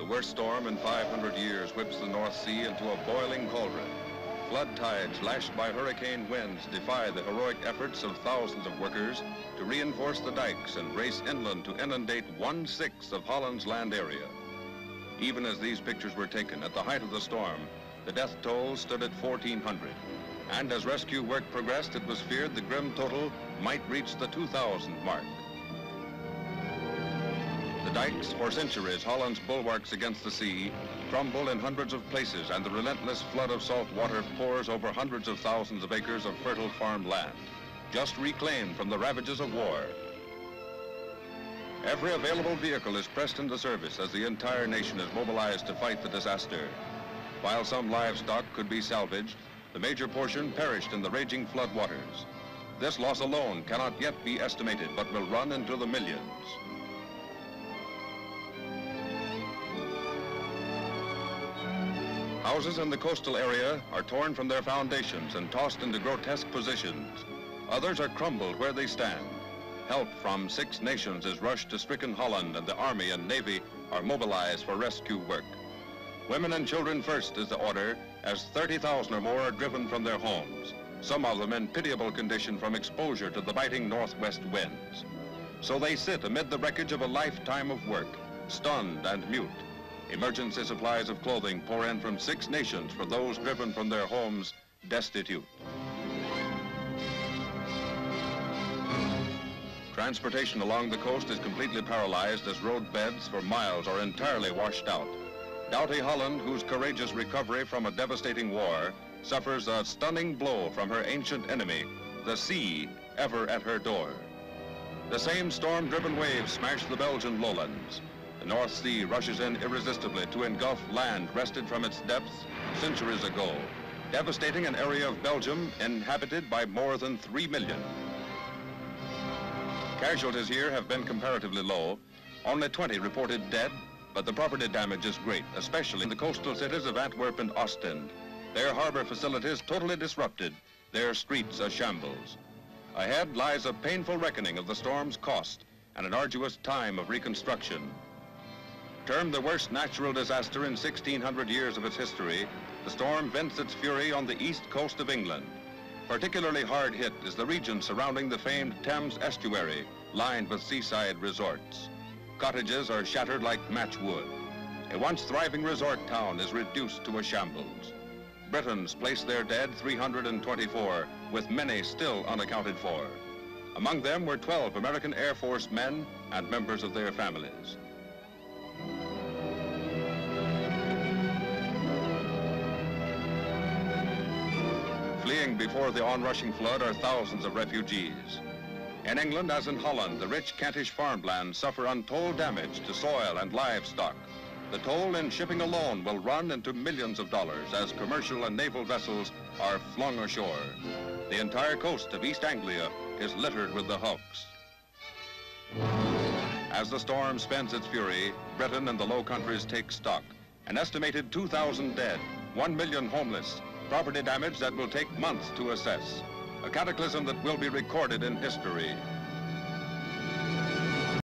worst storm in 500 years whips the North Sea into a boiling cauldron. Flood tides lashed by hurricane winds defy the heroic efforts of thousands of workers to reinforce the dikes and race inland to inundate 1/6 of Holland's land area. Even as these pictures were taken at the height of the storm, the death toll stood at 1,400. And as rescue work progressed, it was feared the grim total might reach the 2,000 mark. The dikes, for centuries Holland's bulwarks against the sea, crumble in hundreds of places, and the relentless flood of salt water pours over hundreds of thousands of acres of fertile farmland, just reclaimed from the ravages of war. Every available vehicle is pressed into service as the entire nation is mobilized to fight the disaster. While some livestock could be salvaged, the major portion perished in the raging flood waters. This loss alone cannot yet be estimated, but will run into the millions. Houses in the coastal area are torn from their foundations and tossed into grotesque positions. Others are crumbled where they stand. Help from 6 nations is rushed to stricken Holland, and the Army and Navy are mobilized for rescue work. Women and children first is the order, as 30,000 or more are driven from their homes, some of them in pitiable condition from exposure to the biting northwest winds. So they sit amid the wreckage of a lifetime of work, stunned and mute. Emergency supplies of clothing pour in from 6 nations for those driven from their homes destitute. Transportation along the coast is completely paralyzed as road beds for miles are entirely washed out. Doughty Holland, whose courageous recovery from a devastating war, suffers a stunning blow from her ancient enemy, the sea, ever at her door. The same storm-driven waves smash the Belgian lowlands. The North Sea rushes in irresistibly to engulf land wrested from its depths centuries ago, devastating an area of Belgium inhabited by more than 3 million. Casualties here have been comparatively low, only 20 reported dead, but the property damage is great, especially in the coastal cities of Antwerp and Ostend. Their harbor facilities totally disrupted, their streets a shambles. Ahead lies a painful reckoning of the storm's cost and an arduous time of reconstruction. Termed the worst natural disaster in 1,600 years of its history, the storm vents its fury on the east coast of England. Particularly hard hit is the region surrounding the famed Thames estuary, lined with seaside resorts. Cottages are shattered like matchwood. A once thriving resort town is reduced to a shambles. Britons place their dead 324, with many still unaccounted for. Among them were 12 American Air Force men and members of their families. Fleeing before the onrushing flood are thousands of refugees. In England, as in Holland, the rich Kentish farmlands suffer untold damage to soil and livestock. The toll in shipping alone will run into millions of dollars as commercial and naval vessels are flung ashore. The entire coast of East Anglia is littered with the hulks. As the storm spends its fury, Britain and the Low Countries take stock. An estimated 2,000 dead, 1 million homeless, property damage that will take months to assess. A cataclysm that will be recorded in history.